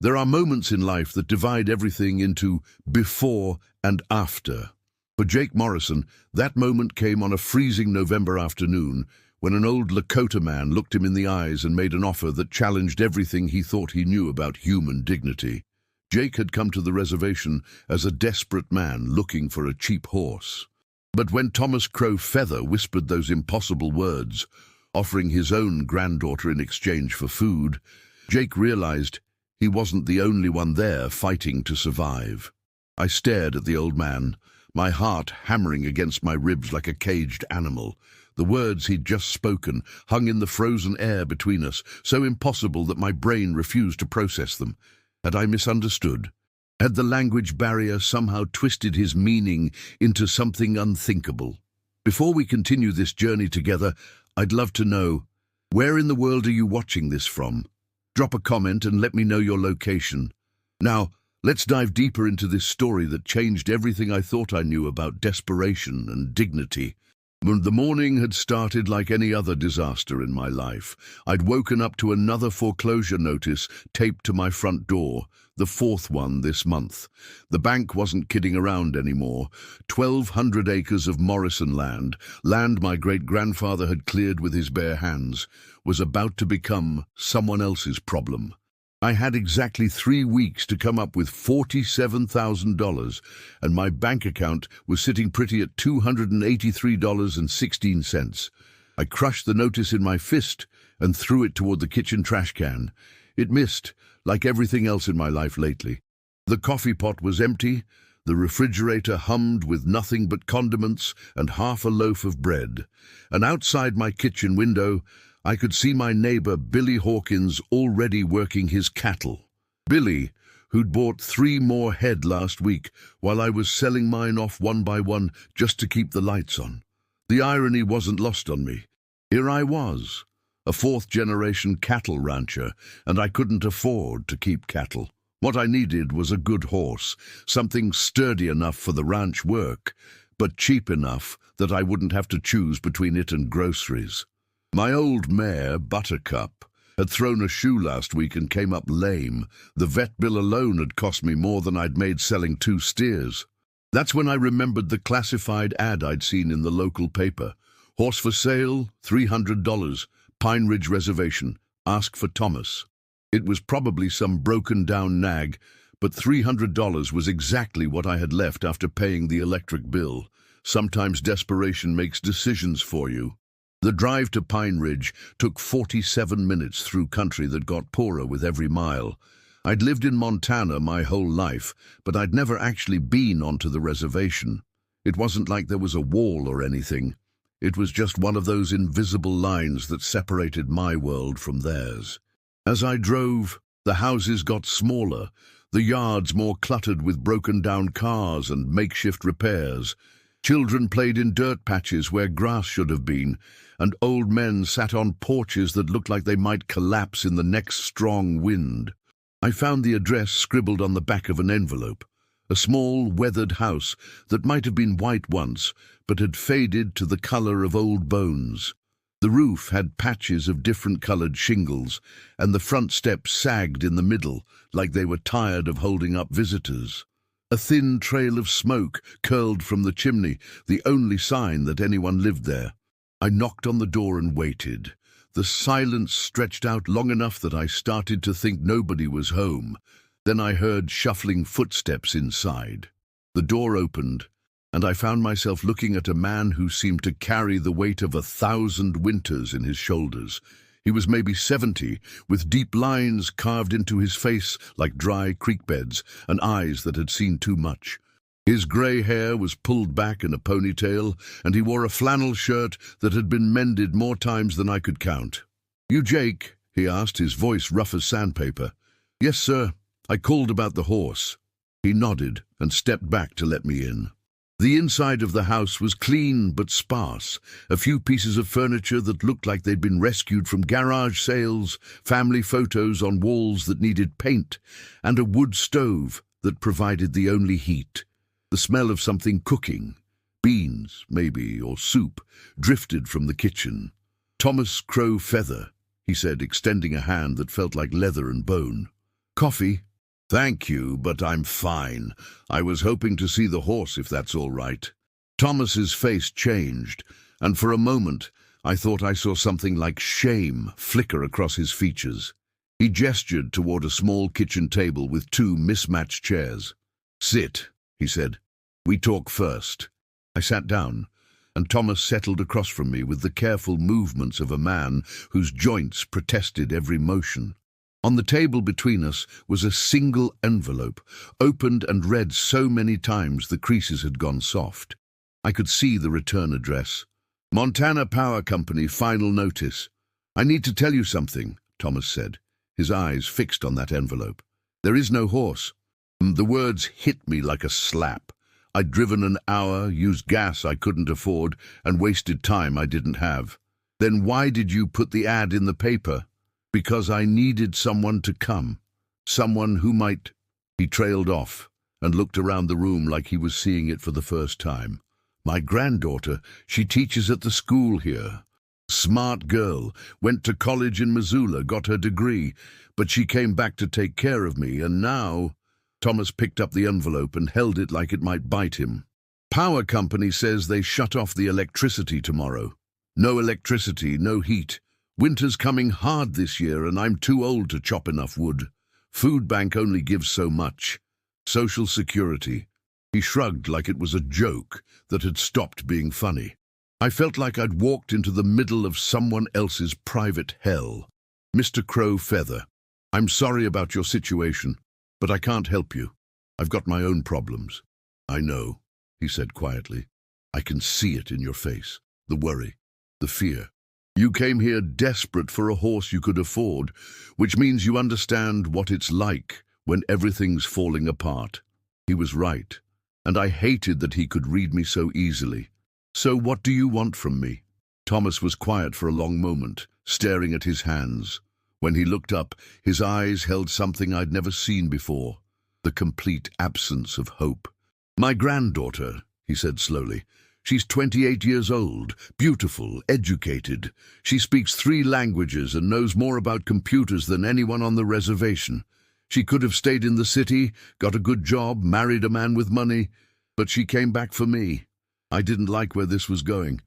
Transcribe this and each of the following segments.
There are moments in life that divide everything into before and after. For Jake Morrison, that moment came on a freezing November afternoon when an old Lakota man looked him in the eyes and made an offer that challenged everything he thought he knew about human dignity. Jake had come to the reservation as a desperate man looking for a cheap horse. But when Thomas Crow Feather whispered those impossible words, offering his own granddaughter in exchange for food, Jake realized he wasn't the only one there fighting to survive. I stared at the old man, my heart hammering against my ribs like a caged animal. The words he'd just spoken hung in the frozen air between us, so impossible that my brain refused to process them. Had I misunderstood? Had the language barrier somehow twisted his meaning into something unthinkable? Before we continue this journey together, I'd love to know, where in the world are you watching this from? Drop a comment and let me know your location. Now, let's dive deeper into this story that changed everything I thought I knew about desperation and dignity. The morning had started like any other disaster in my life. I'd woken up to another foreclosure notice taped to my front door, the fourth one this month. The bank wasn't kidding around anymore. 1,200 acres of Morrison land my great-grandfather had cleared with his bare hands, was about to become someone else's problem. I had exactly 3 weeks to come up with $47,000, and my bank account was sitting pretty at $283.16. I crushed the notice in my fist and threw it toward the kitchen trash can. It missed, like everything else in my life lately. The coffee pot was empty, the refrigerator hummed with nothing but condiments and half a loaf of bread, and outside my kitchen window, I could see my neighbor Billy Hawkins already working his cattle. Billy, who'd bought 3 more head last week while I was selling mine off one by one just to keep the lights on. The irony wasn't lost on me. Here I was, a 4th-generation cattle rancher, and I couldn't afford to keep cattle. What I needed was a good horse, something sturdy enough for the ranch work, but cheap enough that I wouldn't have to choose between it and groceries. My old mare, Buttercup, had thrown a shoe last week and came up lame. The vet bill alone had cost me more than I'd made selling 2 steers. That's when I remembered the classified ad I'd seen in the local paper. Horse for sale, $300, Pine Ridge Reservation, ask for Thomas. It was probably some broken-down nag, but $300 was exactly what I had left after paying the electric bill. Sometimes desperation makes decisions for you. The drive to Pine Ridge took 47 minutes through country that got poorer with every mile. I'd lived in Montana my whole life, but I'd never actually been onto the reservation. It wasn't like there was a wall or anything. It was just one of those invisible lines that separated my world from theirs. As I drove, the houses got smaller, the yards more cluttered with broken-down cars and makeshift repairs. Children played in dirt patches where grass should have been, and old men sat on porches that looked like they might collapse in the next strong wind. I found the address scribbled on the back of an envelope, a small, weathered house that might have been white once, but had faded to the color of old bones. The roof had patches of different-colored shingles, and the front steps sagged in the middle, like they were tired of holding up visitors. A thin trail of smoke curled from the chimney, the only sign that anyone lived there. I knocked on the door and waited. The silence stretched out long enough that I started to think nobody was home. Then I heard shuffling footsteps inside. The door opened, and I found myself looking at a man who seemed to carry the weight of 1,000 winters in his shoulders. He was maybe 70, with deep lines carved into his face like dry creek beds and eyes that had seen too much. His grey hair was pulled back in a ponytail, and he wore a flannel shirt that had been mended more times than I could count. "You Jake?" he asked, his voice rough as sandpaper. "Yes, sir. I called about the horse." He nodded and stepped back to let me in. The inside of the house was clean but sparse, a few pieces of furniture that looked like they'd been rescued from garage sales, family photos on walls that needed paint, and a wood stove that provided the only heat. The smell of something cooking, beans, maybe, or soup, drifted from the kitchen. "Thomas Crow Feather," he said, extending a hand that felt like leather and bone. "Coffee?" Thank you, but I'm fine. I was hoping to see the horse, if that's all right. Thomas's face changed, and for a moment I thought I saw something like shame flicker across his features. He gestured toward a small kitchen table with two mismatched chairs. "Sit," he said. "We talk first." I sat down, and Thomas settled across from me with the careful movements of a man whose joints protested every motion. On the table between us was a single envelope, opened and read so many times the creases had gone soft. I could see the return address. "Montana Power Company, final notice." "I need to tell you something," Thomas said, his eyes fixed on that envelope. "There is no horse." The words hit me like a slap. I'd driven an hour, used gas I couldn't afford, and wasted time I didn't have. "Then why did you put the ad in the paper?" "Because I needed someone to come. Someone who might—" He trailed off and looked around the room like he was seeing it for the first time. "My granddaughter, she teaches at the school here. Smart girl, went to college in Missoula, got her degree, but she came back to take care of me, and now—" Thomas picked up the envelope and held it like it might bite him. "Power company says they shut off the electricity tomorrow. No electricity, no heat. Winter's coming hard this year, and I'm too old to chop enough wood. Food bank only gives so much. Social Security." He shrugged like it was a joke that had stopped being funny. I felt like I'd walked into the middle of someone else's private hell. "Mr. Crow Feather, I'm sorry about your situation, but I can't help you. I've got my own problems." "I know," he said quietly. "I can see it in your face, the worry, the fear. You came here desperate for a horse you could afford, which means you understand what it's like when everything's falling apart." He was right, and I hated that he could read me so easily. "So what do you want from me?" Thomas was quiet for a long moment, staring at his hands. When he looked up, his eyes held something I'd never seen before, the complete absence of hope. "My granddaughter," he said slowly. "She's 28 years old, beautiful, educated. She speaks 3 languages and knows more about computers than anyone on the reservation. She could have stayed in the city, got a good job, married a man with money, but she came back for me. I didn't like where this was going.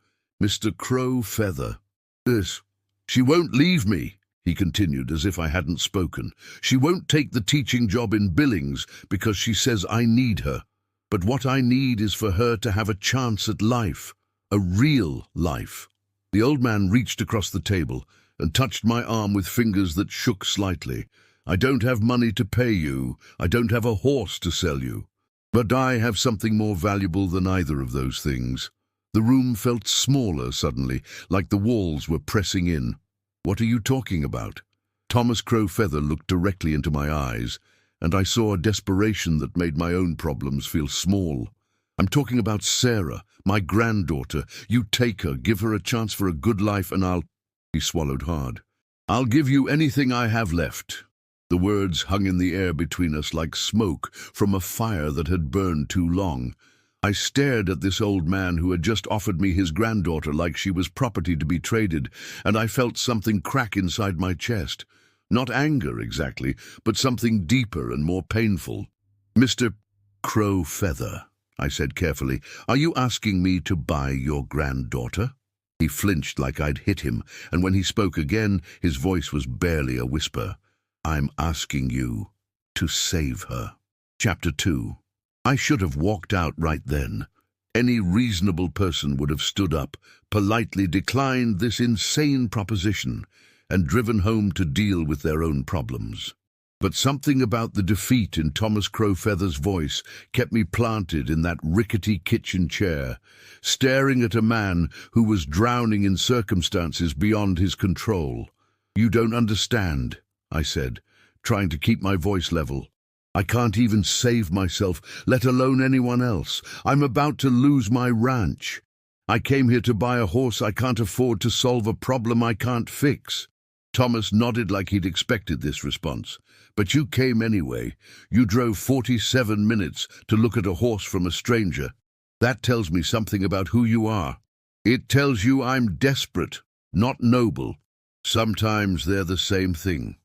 Mr. Crow Feather. This. She won't leave me," he continued as if I hadn't spoken. "She won't take the teaching job in Billings because she says I need her. But what I need is for her to have a chance at life, a real life." The old man reached across the table and touched my arm with fingers that shook slightly. "I don't have money to pay you. I don't have a horse to sell you. But I have something more valuable than either of those things." The room felt smaller suddenly, like the walls were pressing in. "What are you talking about?" Thomas Crow Feather looked directly into my eyes, and I saw a desperation that made my own problems feel small. "I'm talking about Sarah, my granddaughter. You take her, give her a chance for a good life, and I'll—" He swallowed hard. "I'll give you anything I have left." The words hung in the air between us like smoke from a fire that had burned too long. I stared at this old man who had just offered me his granddaughter like she was property to be traded, and I felt something crack inside my chest. Not anger exactly, but something deeper and more painful. "Mr. Crow Feather," I said carefully, "are you asking me to buy your granddaughter?" He flinched like I'd hit him, and when he spoke again, his voice was barely a whisper. "I'm asking you to save her." Chapter 2. I should have walked out right then. Any reasonable person would have stood up, politely declined this insane proposition, and driven home to deal with their own problems. But something about the defeat in Thomas Crow Feather's voice kept me planted in that rickety kitchen chair, staring at a man who was drowning in circumstances beyond his control. "You don't understand," I said, trying to keep my voice level. "I can't even save myself, let alone anyone else. I'm about to lose my ranch. I came here to buy a horse I can't afford to solve a problem I can't fix." Thomas nodded like he'd expected this response. "But you came anyway. You drove 47 minutes to look at a horse from a stranger. That tells me something about who you are. It tells you I'm desperate, not noble. Sometimes they're the same thing."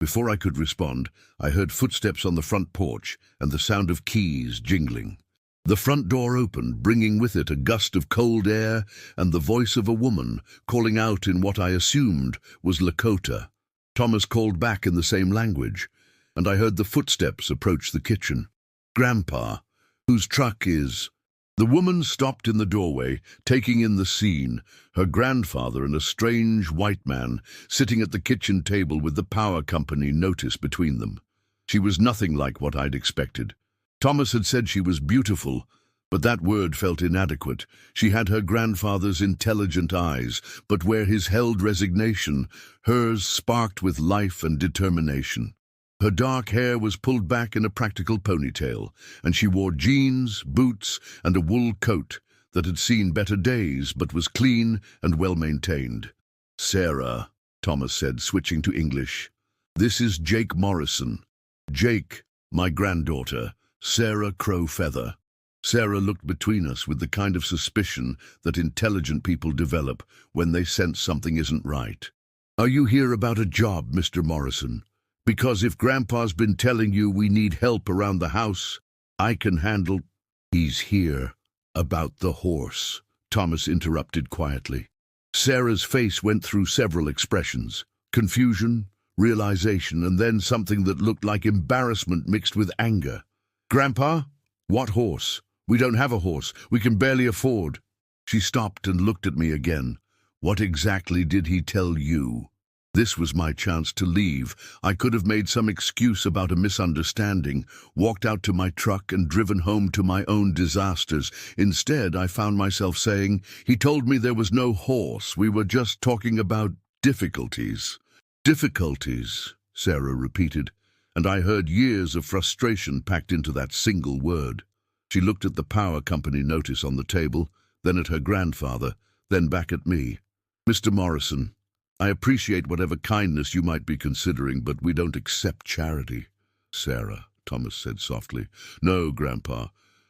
Before I could respond, I heard footsteps on the front porch and the sound of keys jingling. The front door opened, bringing with it a gust of cold air and the voice of a woman calling out in what I assumed was Lakota. Thomas called back in the same language, and I heard the footsteps approach the kitchen. "Grandpa, whose truck is—" The woman stopped in the doorway, taking in the scene, her grandfather and a strange white man sitting at the kitchen table with the power company notice between them. She was nothing like what I'd expected. Thomas had said she was beautiful, but that word felt inadequate. She had her grandfather's intelligent eyes, but where his held resignation, hers sparked with life and determination. Her dark hair was pulled back in a practical ponytail, and she wore jeans, boots, and a wool coat that had seen better days but was clean and well-maintained. "Sarah," Thomas said, switching to English. "This is Jake Morrison. Jake, my granddaughter, Sarah Crowfeather." Sarah looked between us with the kind of suspicion that intelligent people develop when they sense something isn't right. "Are you here about a job, Mr. Morrison? Because if Grandpa's been telling you we need help around the house, I can handle—" "He's here about the horse," Thomas interrupted quietly. Sarah's face went through several expressions: confusion, realization, and then something that looked like embarrassment mixed with anger. "Grandpa? What horse? We don't have a horse. We can barely afford—" She stopped and looked at me again. "What exactly did he tell you?" This was my chance to leave. I could have made some excuse about a misunderstanding, walked out to my truck and driven home to my own disasters. Instead, I found myself saying, "He told me there was no horse. We were just talking about difficulties." "Difficulties," Sarah repeated, and I heard years of frustration packed into that single word. She looked at the power company notice on the table, then at her grandfather, then back at me. "Mr. Morrison, I appreciate whatever kindness you might be considering, but we don't accept charity." "Sarah," Thomas said softly. "No, Grandpa,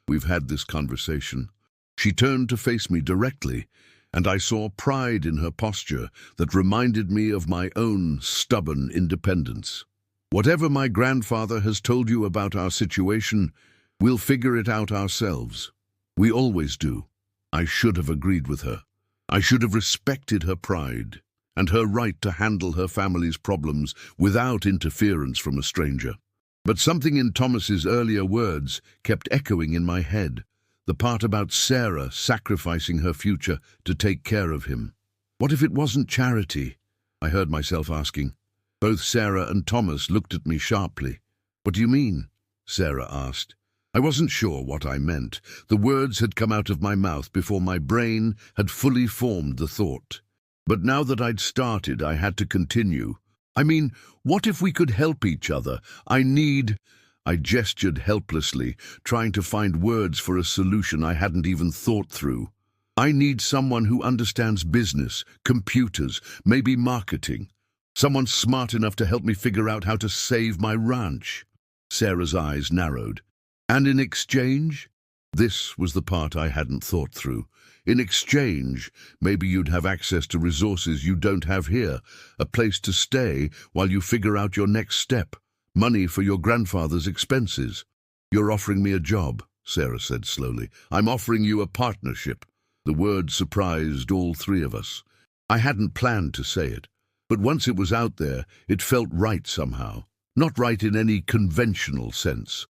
we've had this conversation." She turned to face me directly, and I saw pride in her posture that reminded me of my own stubborn independence. "Whatever my grandfather has told you about our situation, we'll figure it out ourselves. We always do." I should have agreed with her. I should have respected her pride and her right to handle her family's problems without interference from a stranger. But something in Thomas's earlier words kept echoing in my head, the part about Sarah sacrificing her future to take care of him. What if it wasn't charity? I heard myself asking. Both Sarah and Thomas looked at me sharply. "What do you mean?" Sarah asked. I wasn't sure what I meant. The words had come out of my mouth before my brain had fully formed the thought. But now that I'd started, I had to continue. "I mean, what if we could help each other? I gestured helplessly, trying to find words for a solution I hadn't even thought through. "I need someone who understands business, computers, maybe marketing. Someone smart enough to help me figure out how to save my ranch." Sarah's eyes narrowed. "And in exchange?" This was the part I hadn't thought through. "In exchange, maybe you'd have access to resources you don't have here, a place to stay while you figure out your next step, money for your grandfather's expenses." "You're offering me a job," Sarah said slowly. "I'm offering you a partnership." The word surprised all three of us. I hadn't planned to say it, but once it was out there, it felt right somehow. Not right in any conventional sense.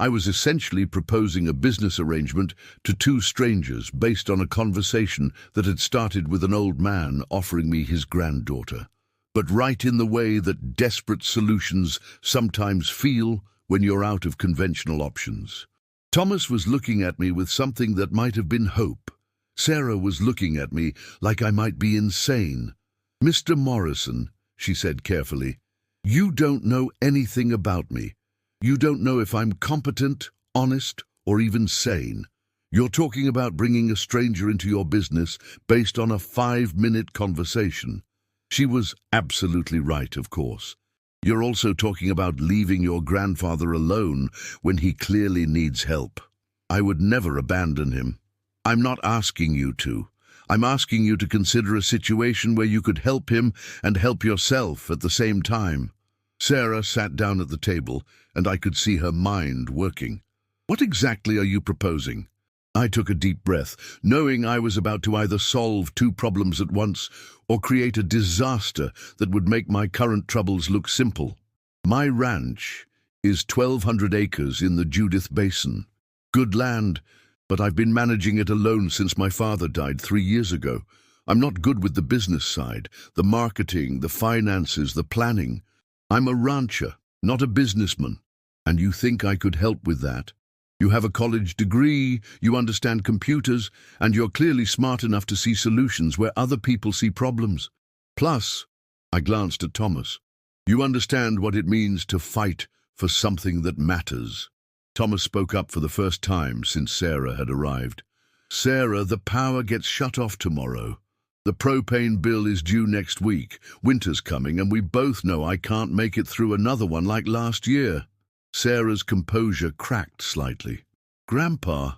I was essentially proposing a business arrangement to two strangers based on a conversation that had started with an old man offering me his granddaughter. But right in the way that desperate solutions sometimes feel when you're out of conventional options. Thomas was looking at me with something that might have been hope. Sarah was looking at me like I might be insane. "Mr. Morrison," she said carefully, "you don't know anything about me. You don't know if I'm competent, honest, or even sane. You're talking about bringing a stranger into your business based on a 5-minute conversation." She was absolutely right, of course. "You're also talking about leaving your grandfather alone when he clearly needs help. I would never abandon him. I'm not asking you to. I'm asking you to consider a situation where you could help him and help yourself at the same time." Sarah sat down at the table, and I could see her mind working. "What exactly are you proposing?" I took a deep breath, knowing I was about to either solve two problems at once or create a disaster that would make my current troubles look simple. My ranch is 1,200 acres in the Judith Basin. Good land, but I've been managing it alone since my father died 3 years ago. I'm not good with the business side, the marketing, the finances, the planning. I'm a rancher, not a businessman, and you think I could help with that? You have a college degree, you understand computers, and you're clearly smart enough to see solutions where other people see problems. Plus, I glanced at Thomas. You understand what it means to fight for something that matters. Thomas spoke up for the first time since Sarah had arrived. Sarah, the power gets shut off tomorrow. The propane bill is due next week. Winter's coming, and we both know I can't make it through another one like last year. Sarah's composure cracked slightly. Grandpa,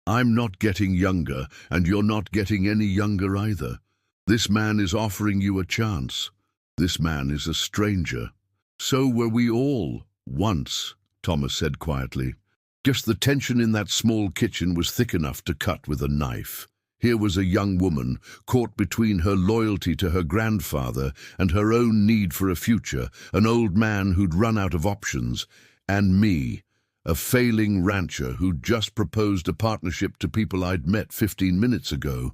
I'm not getting younger, and you're not getting any younger either. This man is offering you a chance. This man is a stranger. So were we all, once, Thomas said quietly. Just the tension in that small kitchen was thick enough to cut with a knife. Here was a young woman, caught between her loyalty to her grandfather and her own need for a future, an old man who'd run out of options, and me, a failing rancher who'd just proposed a partnership to people I'd met 15 minutes ago.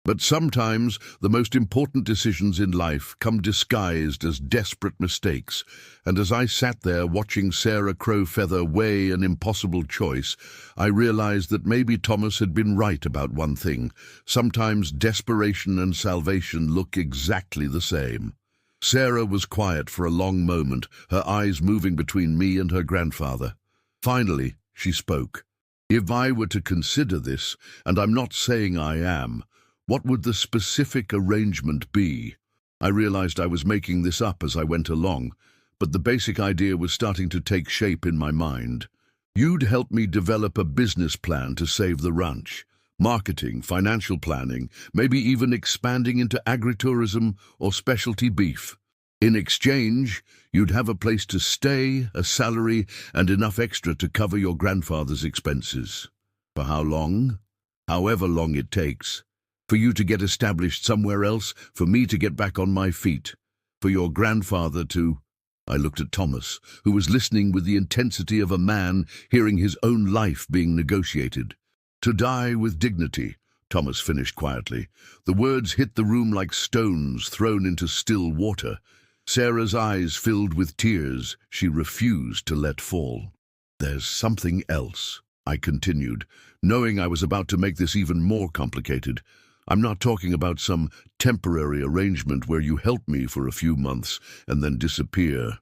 But sometimes the most important decisions in life come disguised as desperate mistakes, and as I sat there watching Sarah Crowfeather weigh an impossible choice, I realized that maybe Thomas had been right about one thing. Sometimes desperation and salvation look exactly the same. Sarah was quiet for a long moment, her eyes moving between me and her grandfather. Finally, she spoke. If I were to consider this, and I'm not saying I am, what would the specific arrangement be? I realized I was making this up as I went along, but the basic idea was starting to take shape in my mind. You'd help me develop a business plan to save the ranch. Marketing, financial planning, maybe even expanding into agritourism or specialty beef. In exchange, you'd have a place to stay, a salary, and enough extra to cover your grandfather's expenses. For how long? However long it takes. For you to get established somewhere else, for me to get back on my feet, for your grandfather to... I looked at Thomas, who was listening with the intensity of a man hearing his own life being negotiated. To die with dignity, Thomas finished quietly. The words hit the room like stones thrown into still water. Sarah's eyes filled with tears she refused to let fall. There's something else, I continued, knowing I was about to make this even more complicated. I'm not talking about some temporary arrangement where you help me for a few months and then disappear.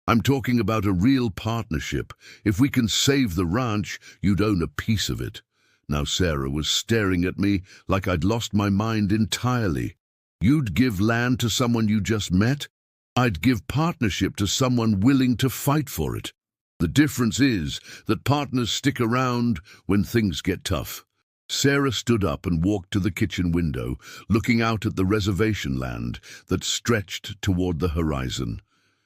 I'm talking about a real partnership. If we can save the ranch, you'd own a piece of it. Now Sarah was staring at me like I'd lost my mind entirely. You'd give land to someone you just met? I'd give partnership to someone willing to fight for it. The difference is that partners stick around when things get tough. Sarah stood up and walked to the kitchen window, looking out at the reservation land that stretched toward the horizon.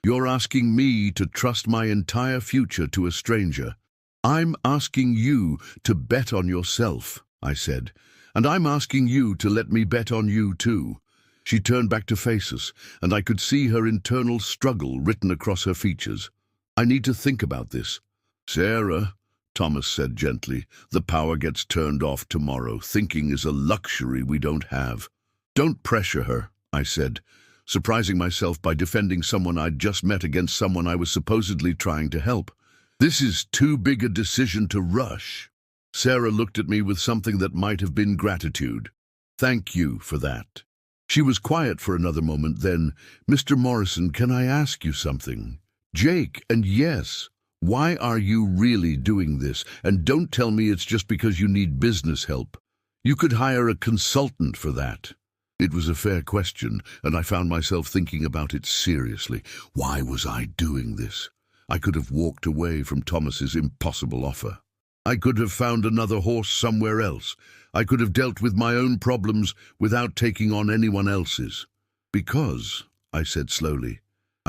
You're asking me to trust my entire future to a stranger. I'm asking you to bet on yourself, I said, and I'm asking you to let me bet on you too. She turned back to face us, and I could see her internal struggle written across her features. I need to think about this. Sarah, Thomas said gently, the power gets turned off tomorrow. Thinking is a luxury we don't have. Don't pressure her, I said, surprising myself by defending someone I'd just met against someone I was supposedly trying to help. This is too big a decision to rush. Sarah looked at me with something that might have been gratitude. Thank you for that. She was quiet for another moment, then, Mr. Morrison, can I ask you something? Jake, and yes, why are you really doing this? And don't tell me it's just because you need business help. You could hire a consultant for that. It was a fair question, and I found myself thinking about it seriously. Why was I doing this? I could have walked away from Thomas's impossible offer. I could have found another horse somewhere else. I could have dealt with my own problems without taking on anyone else's. Because, I said slowly,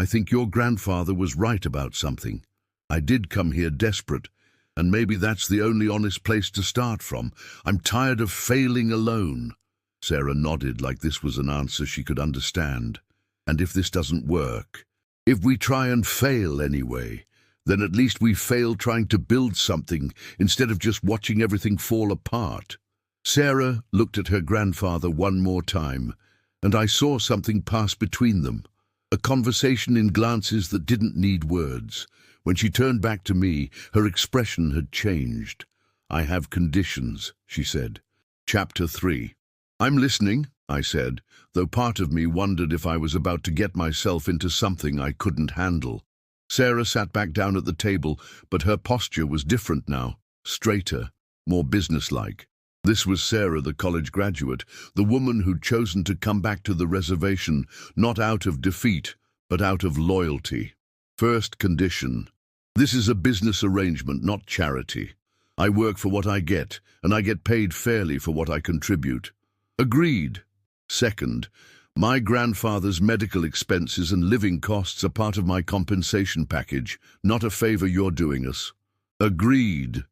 I think your grandfather was right about something. I did come here desperate, and maybe that's the only honest place to start from. I'm tired of failing alone." Sarah nodded like this was an answer she could understand. "And if this doesn't work, if we try and fail anyway, then at least we fail trying to build something instead of just watching everything fall apart." Sarah looked at her grandfather one more time, and I saw something pass between them, a conversation in glances that didn't need words. When she turned back to me, her expression had changed. "I have conditions," she said. Chapter 3. "I'm listening," I said, though part of me wondered if I was about to get myself into something I couldn't handle. Sarah sat back down at the table, but her posture was different now, straighter, more businesslike. This was Sarah, the college graduate, the woman who'd chosen to come back to the reservation, not out of defeat, but out of loyalty. "First condition. This is a business arrangement, not charity. I work for what I get, and I get paid fairly for what I contribute." "Agreed." "Second, my grandfather's medical expenses and living costs are part of my compensation package, not a favor you're doing us." "Agreed."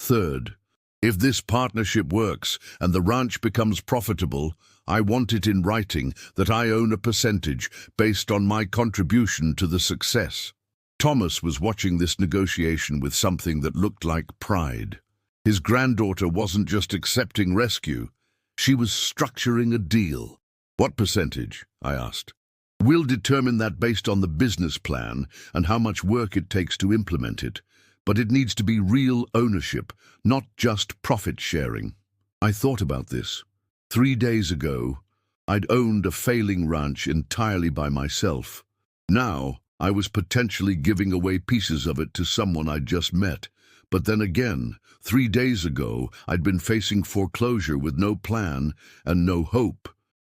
"Third, if this partnership works and the ranch becomes profitable, I want it in writing that I own a percentage based on my contribution to the success." Thomas was watching this negotiation with something that looked like pride. His granddaughter wasn't just accepting rescue, she was structuring a deal. "What percentage?" I asked. "We'll determine that based on the business plan and how much work it takes to implement it. But it needs to be real ownership, not just profit sharing." I thought about this. 3 days ago, I'd owned a failing ranch entirely by myself. Now, I was potentially giving away pieces of it to someone I'd just met. But then again, 3 days ago, I'd been facing foreclosure with no plan and no hope.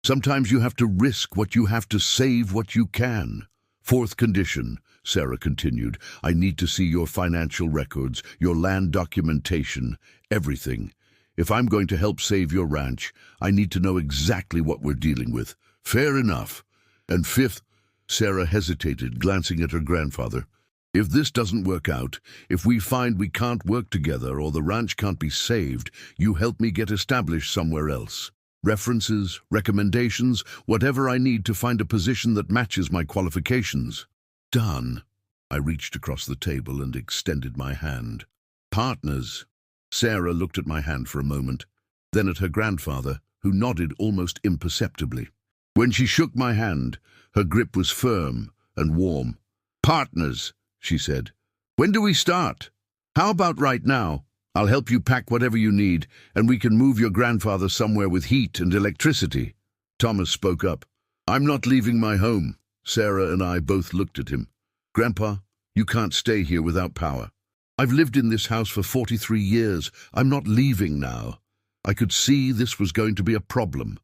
Sometimes you have to risk what you have to save what you can. "Fourth condition," Sarah continued, "I need to see your financial records, your land documentation, everything. If I'm going to help save your ranch, I need to know exactly what we're dealing with." "Fair enough." "And fifth," Sarah hesitated, glancing at her grandfather, "if this doesn't work out, if we find we can't work together or the ranch can't be saved, you help me get established somewhere else. References, recommendations, whatever I need to find a position that matches my qualifications." "Done." I reached across the table and extended my hand. "Partners." Sarah looked at my hand for a moment, then at her grandfather, who nodded almost imperceptibly. When she shook my hand, her grip was firm and warm. "Partners," she said. "When do we start?" "How about right now? I'll help you pack whatever you need, and we can move your grandfather somewhere with heat and electricity." Thomas spoke up. "I'm not leaving my home." Sarah and I both looked at him. "Grandpa, you can't stay here without power. I've lived in this house for 43 years. I'm not leaving now." I could see this was going to be a problem.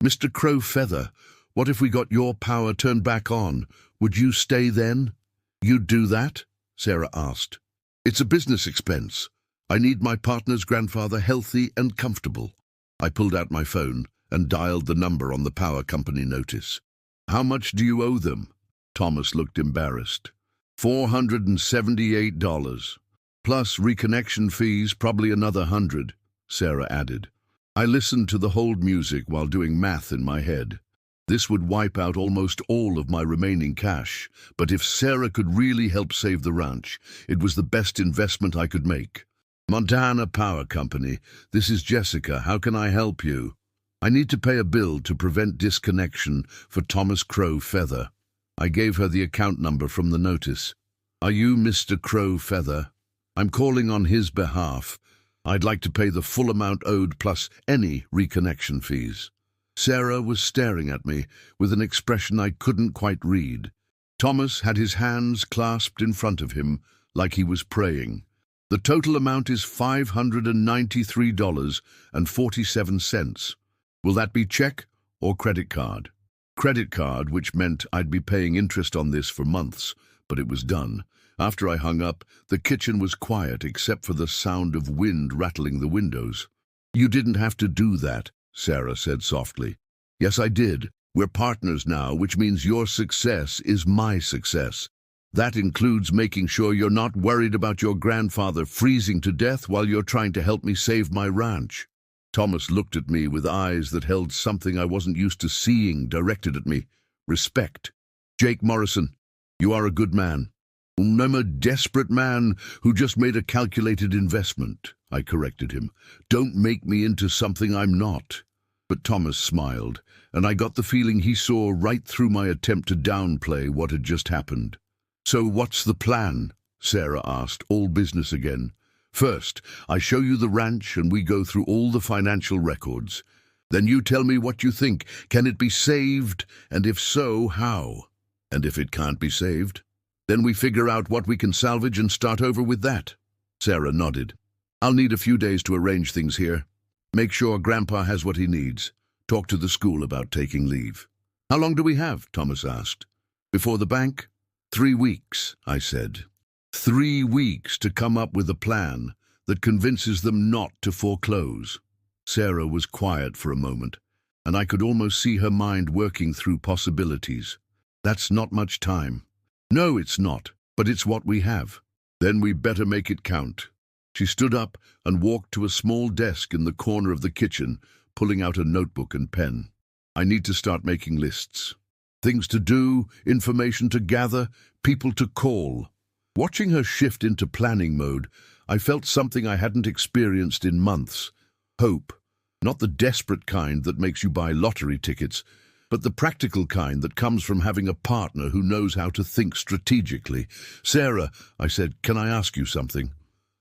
"Mr. Crow Feather, what if we got your power turned back on? Would you stay then?" "You'd do that?" Sarah asked. "It's a business expense. I need my partner's grandfather healthy and comfortable." I pulled out my phone and dialed the number on the power company notice. "How much do you owe them?" Thomas looked embarrassed. $478. Plus reconnection fees, probably another 100, Sarah added. I listened to the hold music while doing math in my head. This would wipe out almost all of my remaining cash, but if Sarah could really help save the ranch, it was the best investment I could make. "Montana Power Company, this is Jessica. How can I help you?" "I need to pay a bill to prevent disconnection for Thomas Crow Feather." I gave her the account number from the notice. "Are you Mr. Crow Feather?" "I'm calling on his behalf. I'd like to pay the full amount owed plus any reconnection fees." Sarah was staring at me with an expression I couldn't quite read. Thomas had his hands clasped in front of him like he was praying. "The total amount is $593.47. Will that be check or credit card?" Credit card, which meant I'd be paying interest on this for months, but it was done. After I hung up, the kitchen was quiet except for the sound of wind rattling the windows. "You didn't have to do that," Sarah said softly. "Yes, I did. We're partners now, which means your success is my success. That includes making sure you're not worried about your grandfather freezing to death while you're trying to help me save my ranch." Thomas looked at me with eyes that held something I wasn't used to seeing directed at me. Respect. "Jake Morrison, you are a good man." "I'm a desperate man who just made a calculated investment," I corrected him. "Don't make me into something I'm not." But Thomas smiled, and I got the feeling he saw right through my attempt to downplay what had just happened. "So what's the plan?" Sarah asked, all business again. "First, I show you the ranch and we go through all the financial records. Then you tell me what you think. Can it be saved? And if so, how? And if it can't be saved, then we figure out what we can salvage and start over with that." Sarah nodded. "I'll need a few days to arrange things here. Make sure Grandpa has what he needs. Talk to the school about taking leave." "How long do we have?" Thomas asked. "Before the bank?" 3 weeks, I said. 3 weeks to come up with a plan that convinces them not to foreclose. Sarah was quiet for a moment, and I could almost see her mind working through possibilities. "That's not much time." "No, it's not, but it's what we have." "Then we better make it count." She stood up and walked to a small desk in the corner of the kitchen, pulling out a notebook and pen. "I need to start making lists. Things to do, information to gather, people to call." Watching her shift into planning mode, I felt something I hadn't experienced in months. Hope. Not the desperate kind that makes you buy lottery tickets, but the practical kind that comes from having a partner who knows how to think strategically. "Sarah," I said, "can I ask you something?"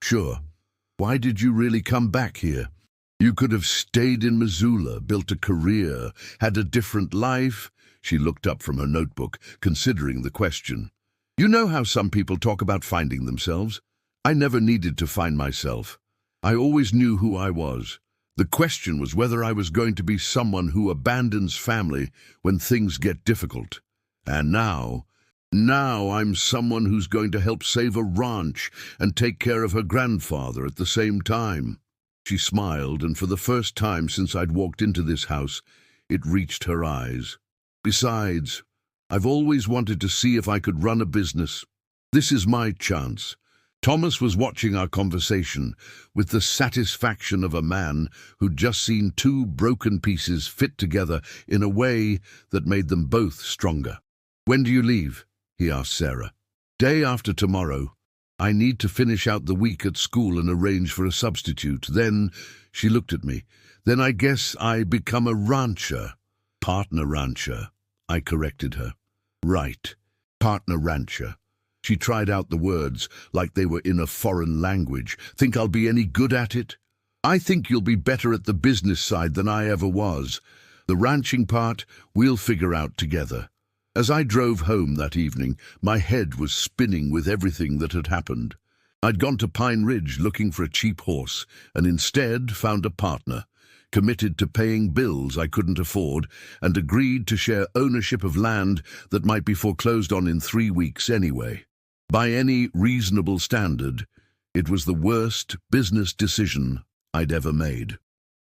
"Sure." "Why did you really come back here? You could have stayed in Missoula, built a career, had a different life." She looked up from her notebook, considering the question. "You know how some people talk about finding themselves? I never needed to find myself. I always knew who I was. The question was whether I was going to be someone who abandons family when things get difficult. And now I'm someone who's going to help save a ranch and take care of her grandfather at the same time." She smiled, and for the first time since I'd walked into this house, it reached her eyes. "Besides, I've always wanted to see if I could run a business. This is my chance." Thomas was watching our conversation with the satisfaction of a man who'd just seen 2 broken pieces fit together in a way that made them both stronger. "When do you leave?" he asked Sarah. "Day after tomorrow. I need to finish out the week at school and arrange for a substitute. Then," she looked at me, "then I guess I become a rancher." "Partner rancher," I corrected her. "Right, partner rancher." She tried out the words like they were in a foreign language. "Think I'll be any good at it?" "I think you'll be better at the business side than I ever was. The ranching part, we'll figure out together." As I drove home that evening, my head was spinning with everything that had happened. I'd gone to Pine Ridge looking for a cheap horse, and instead found a partner, committed to paying bills I couldn't afford, and agreed to share ownership of land that might be foreclosed on in 3 weeks anyway. By any reasonable standard, it was the worst business decision I'd ever made.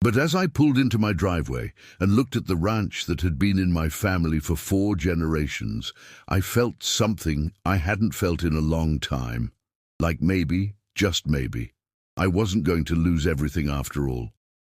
But as I pulled into my driveway and looked at the ranch that had been in my family for 4 generations, I felt something I hadn't felt in a long time. Like maybe, just maybe, I wasn't going to lose everything after all.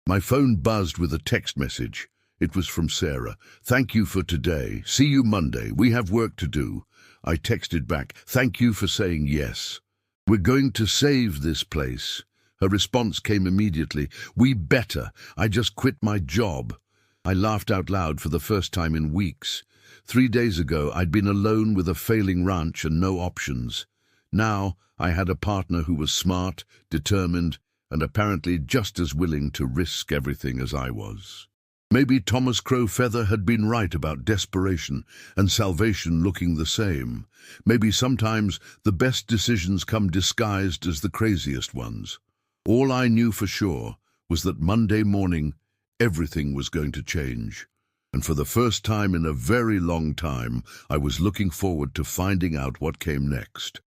My phone buzzed with a text message. It was from Sarah. "Thank you for today. See you Monday. We have work to do." I texted back, "Thank you for saying yes. We're going to save this place." Her response came immediately. "We better. I just quit my job." I laughed out loud for the first time in weeks. 3 days ago, I'd been alone with a failing ranch and no options. Now, I had a partner who was smart, determined, and apparently just as willing to risk everything as I was. Maybe Thomas Crowfeather had been right about desperation and salvation looking the same. Maybe sometimes the best decisions come disguised as the craziest ones. All I knew for sure was that Monday morning, everything was going to change. And for the first time in a very long time, I was looking forward to finding out what came next.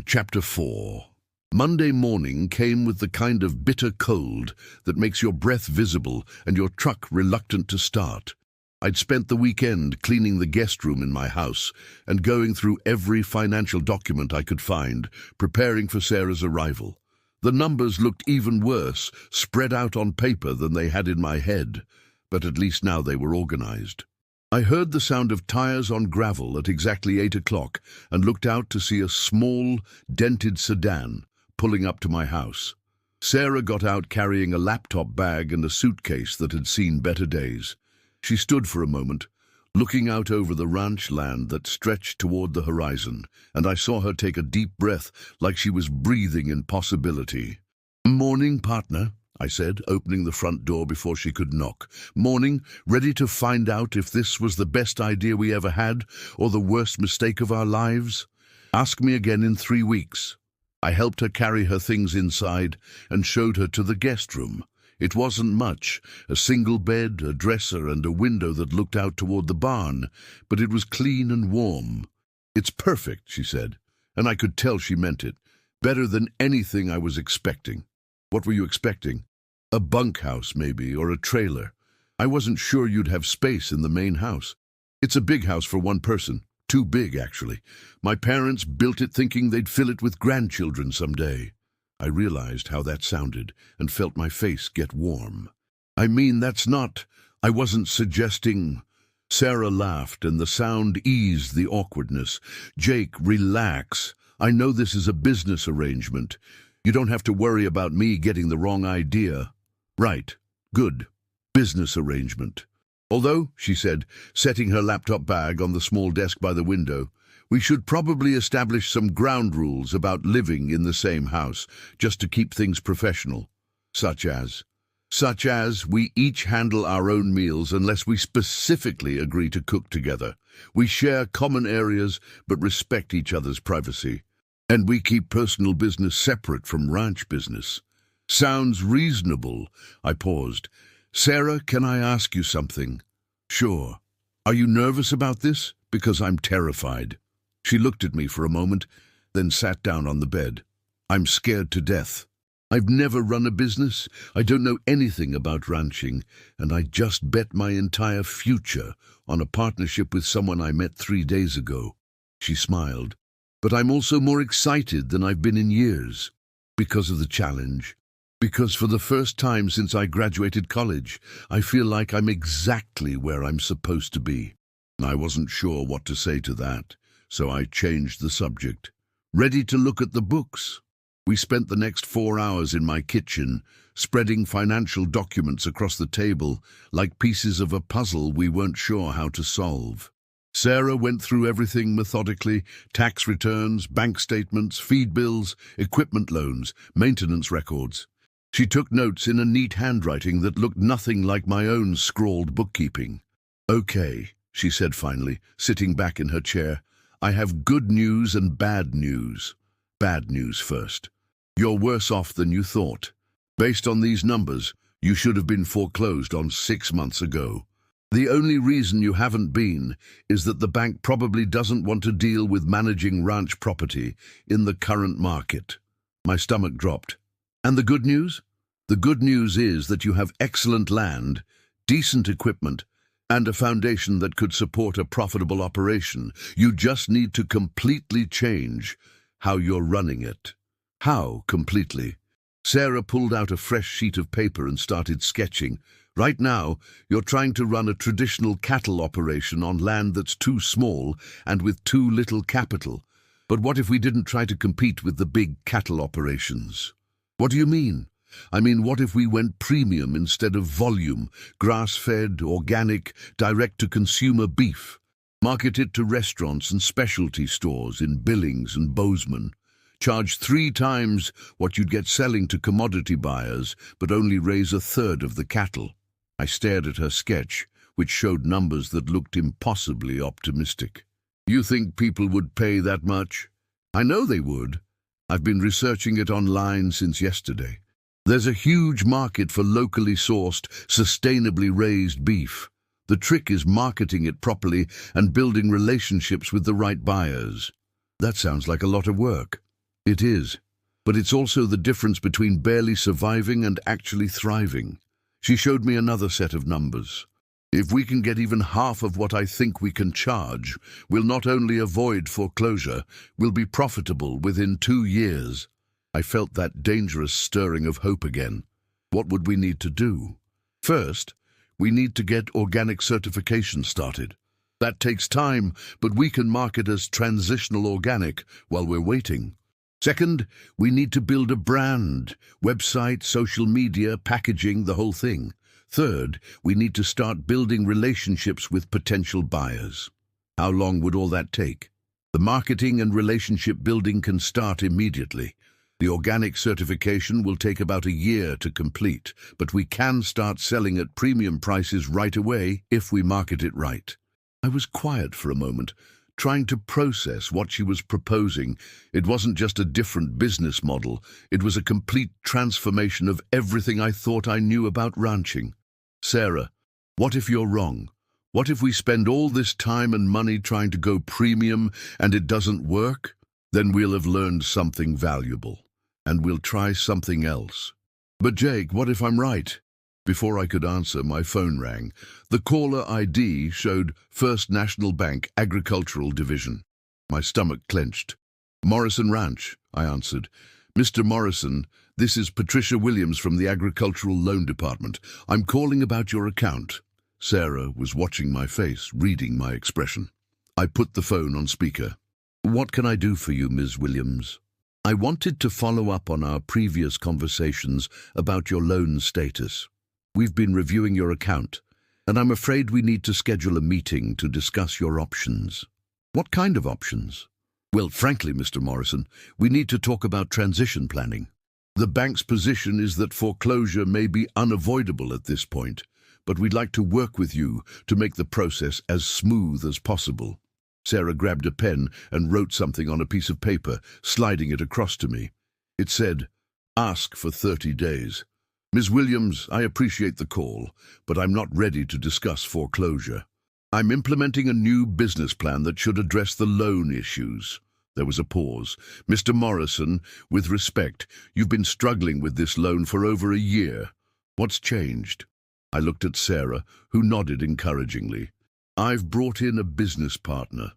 Chapter 4. Monday morning came with the kind of bitter cold that makes your breath visible and your truck reluctant to start. I'd spent the weekend cleaning the guest room in my house and going through every financial document I could find, preparing for Sarah's arrival. The numbers looked even worse, spread out on paper than they had in my head, but at least now they were organized. I heard the sound of tires on gravel at exactly 8 o'clock and looked out to see a small, dented sedan pulling up to my house. Sarah got out carrying a laptop bag and a suitcase that had seen better days. She stood for a moment, looking out over the ranch land that stretched toward the horizon, and I saw her take a deep breath like she was breathing in possibility. "Morning, partner," I said, opening the front door before she could knock. "Morning, ready to find out if this was the best idea we ever had or the worst mistake of our lives? Ask me again in 3 weeks. I helped her carry her things inside and showed her to the guest room. It wasn't much, a single bed, a dresser, and a window that looked out toward the barn, but it was clean and warm. "It's perfect," she said, and I could tell she meant it. "Better than anything I was expecting." "What were you expecting?" "A bunkhouse, maybe, or a trailer. I wasn't sure you'd have space in the main house. It's a big house for one person. Too big, actually. My parents built it thinking they'd fill it with grandchildren someday." I realized how that sounded and felt my face get warm. "I mean, I wasn't suggesting—" Sarah laughed and the sound eased the awkwardness. "Jake, relax. I know this is a business arrangement. You don't have to worry about me getting the wrong idea." "Right. Good. Business arrangement. Although," she said, setting her laptop bag on the small desk by the window, "we should probably establish some ground rules about living in the same house, just to keep things professional. Such as we each handle our own meals unless we specifically agree to cook together. We share common areas but respect each other's privacy. And we keep personal business separate from ranch business." "Sounds reasonable." I paused. "Sarah, can I ask you something?" "Sure." "Are you nervous about this? Because I'm terrified." She looked at me for a moment, then sat down on the bed. "I'm scared to death. I've never run a business. I don't know anything about ranching, and I just bet my entire future on a partnership with someone I met 3 days ago." She smiled. "But I'm also more excited than I've been in years. Because of the challenge. Because for the first time since I graduated college, I feel like I'm exactly where I'm supposed to be." I wasn't sure what to say to that, so I changed the subject. "Ready to look at the books?" We spent the next 4 hours in my kitchen, spreading financial documents across the table like pieces of a puzzle we weren't sure how to solve. Sarah went through everything methodically: tax returns, bank statements, feed bills, equipment loans, maintenance records. She took notes in a neat handwriting that looked nothing like my own scrawled bookkeeping. "Okay," she said finally, sitting back in her chair. "I have good news and bad news. Bad news first. You're worse off than you thought. Based on these numbers, you should have been foreclosed on 6 months ago. The only reason you haven't been is that the bank probably doesn't want to deal with managing ranch property in the current market." My stomach dropped. "And the good news?" "The good news is that you have excellent land, decent equipment, and a foundation that could support a profitable operation. You just need to completely change how you're running it." "How completely?" Sarah pulled out a fresh sheet of paper and started sketching. "Right now, you're trying to run a traditional cattle operation on land that's too small and with too little capital. But what if we didn't try to compete with the big cattle operations?" "What do you mean?" "I mean, what if we went premium instead of volume, grass-fed, organic, direct-to-consumer beef? Market it to restaurants and specialty stores in Billings and Bozeman. Charge 3 times what you'd get selling to commodity buyers, but only raise 1/3 of the cattle." I stared at her sketch, which showed numbers that looked impossibly optimistic. "You think people would pay that much?" "I know they would. I've been researching it online since yesterday. There's a huge market for locally sourced, sustainably raised beef. The trick is marketing it properly and building relationships with the right buyers." "That sounds like a lot of work." "It is. but it's also the difference between barely surviving and actually thriving. She showed me another set of numbers. If we can get even half of what I think we can charge, we'll not only avoid foreclosure, we'll be profitable within 2 years. I felt that dangerous stirring of hope again. What would we need to do? First, we need to get organic certification started. That takes time, but we can market as transitional organic while we're waiting. Second, we need to build a brand, website, social media, packaging, the whole thing. Third, we need to start building relationships with potential buyers. How long would all that take? The marketing and relationship building can start immediately. The organic certification will take about a year to complete, but we can start selling at premium prices right away if we market it right. I was quiet for a moment, trying to process what she was proposing. It wasn't just a different business model, it was a complete transformation of everything I thought I knew about ranching. Sarah, what if you're wrong? What if we spend all this time and money trying to go premium and it doesn't work? Then we'll have learned something valuable, and we'll try something else. But Jake, what if I'm right? Before I could answer, my phone rang. The caller ID showed First National Bank Agricultural Division. My stomach clenched. Morrison Ranch, I answered. Mr. Morrison, this is Patricia Williams from the Agricultural Loan Department. I'm calling about your account. Sarah was watching my face, reading my expression. I put the phone on speaker. What can I do for you, Ms. Williams? I wanted to follow up on our previous conversations about your loan status. We've been reviewing your account, and I'm afraid we need to schedule a meeting to discuss your options. What kind of options? Well, frankly, Mr. Morrison, we need to talk about transition planning. The bank's position is that foreclosure may be unavoidable at this point, but we'd like to work with you to make the process as smooth as possible. Sarah grabbed a pen and wrote something on a piece of paper, sliding it across to me. It said, "Ask for 30 days. Ms. Williams, I appreciate the call, but I'm not ready to discuss foreclosure. I'm implementing a new business plan that should address the loan issues." There was a pause. "Mr. Morrison, with respect, you've been struggling with this loan for over a year. What's changed?" I looked at Sarah, who nodded encouragingly. "I've brought in a business partner.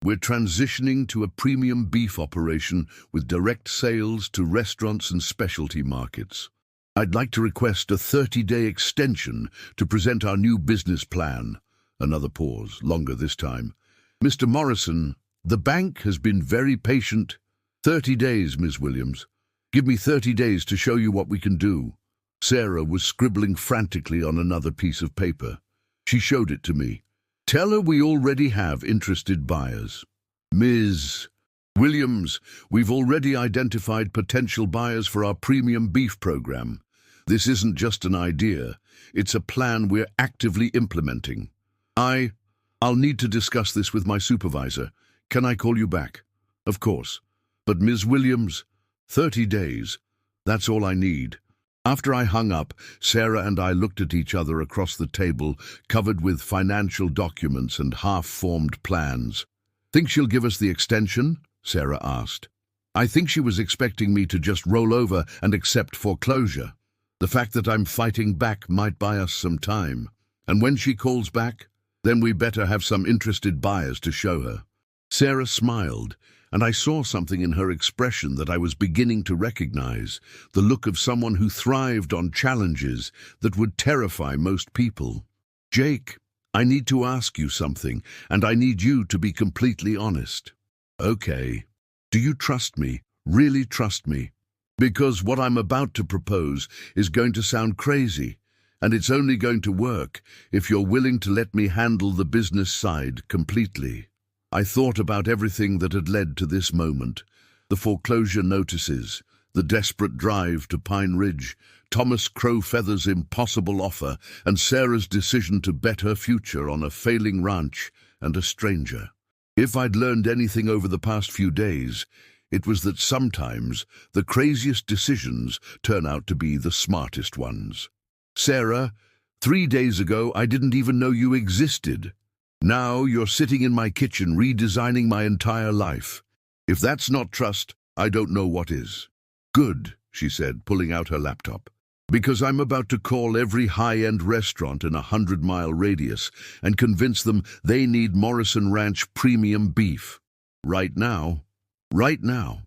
We're transitioning to a premium beef operation with direct sales to restaurants and specialty markets. I'd like to request a 30-day extension to present our new business plan." Another pause, longer this time. "Mr. Morrison, the bank has been very patient." 30 days, Ms. Williams. Give me 30 days to show you what we can do." Sarah was scribbling frantically on another piece of paper. She showed it to me. "Tell her we already have interested buyers. Ms. Williams, we've already identified potential buyers for our premium beef program. This isn't just an idea, it's a plan we're actively implementing. I'll need to discuss this with my supervisor. Can I call you back?" "Of course. But Ms. Williams, 30 days, that's all I need." After I hung up, Sarah and I looked at each other across the table, covered with financial documents and half-formed plans. "Think she'll give us the extension?" Sarah asked. I think she was expecting me to just roll over and accept foreclosure. The fact that I'm fighting back might buy us some time. And when she calls back, then we better have some interested buyers to show her. Sarah smiled, and I saw something in her expression that I was beginning to recognize, the look of someone who thrived on challenges that would terrify most people. "Jake, I need to ask you something, and I need you to be completely honest." "Okay. Do you trust me? Really trust me? Because what I'm about to propose is going to sound crazy, and it's only going to work if you're willing to let me handle the business side completely." I thought about everything that had led to this moment. The foreclosure notices, the desperate drive to Pine Ridge, Thomas Crowfeather's impossible offer, and Sarah's decision to bet her future on a failing ranch and a stranger. If I'd learned anything over the past few days, it was that sometimes the craziest decisions turn out to be the smartest ones. "Sarah, 3 days ago I didn't even know you existed. Now you're sitting in my kitchen redesigning my entire life. If that's not trust, I don't know what is." Good, she said, pulling out her laptop. Because I'm about to call every high-end restaurant in a 100-mile radius and convince them they need Morrison Ranch premium beef. Right now. Right now.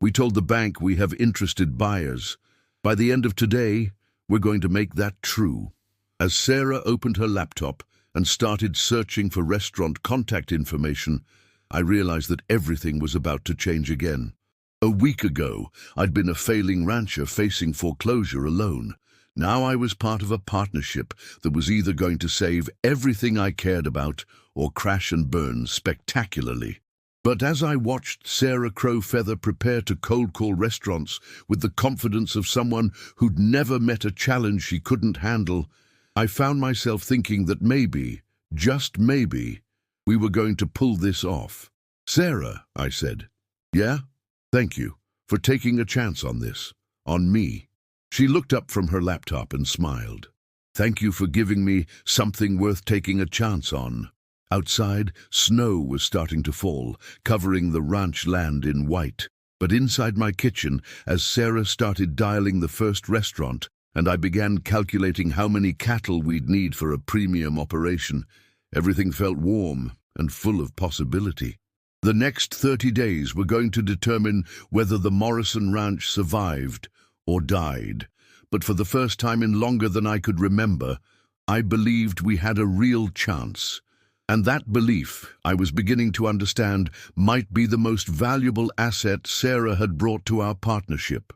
We told the bank we have interested buyers. By the end of today, we're going to make that true. As Sarah opened her laptop and started searching for restaurant contact information, I realized that everything was about to change again. A week ago, I'd been a failing rancher facing foreclosure alone. Now I was part of a partnership that was either going to save everything I cared about or crash and burn spectacularly. But as I watched Sarah Crowfeather prepare to cold call restaurants with the confidence of someone who'd never met a challenge she couldn't handle, I found myself thinking that maybe, just maybe, we were going to pull this off. "Sarah," I said. "Yeah? Thank you for taking a chance on this, on me." She looked up from her laptop and smiled. "Thank you for giving me something worth taking a chance on." Outside, snow was starting to fall, covering the ranch land in white. But inside my kitchen, as Sarah started dialing the first restaurant, and I began calculating how many cattle we'd need for a premium operation, everything felt warm and full of possibility. The next 30 days were going to determine whether the Morrison Ranch survived or died. But for the first time in longer than I could remember, I believed we had a real chance. And that belief, I was beginning to understand, might be the most valuable asset Sarah had brought to our partnership.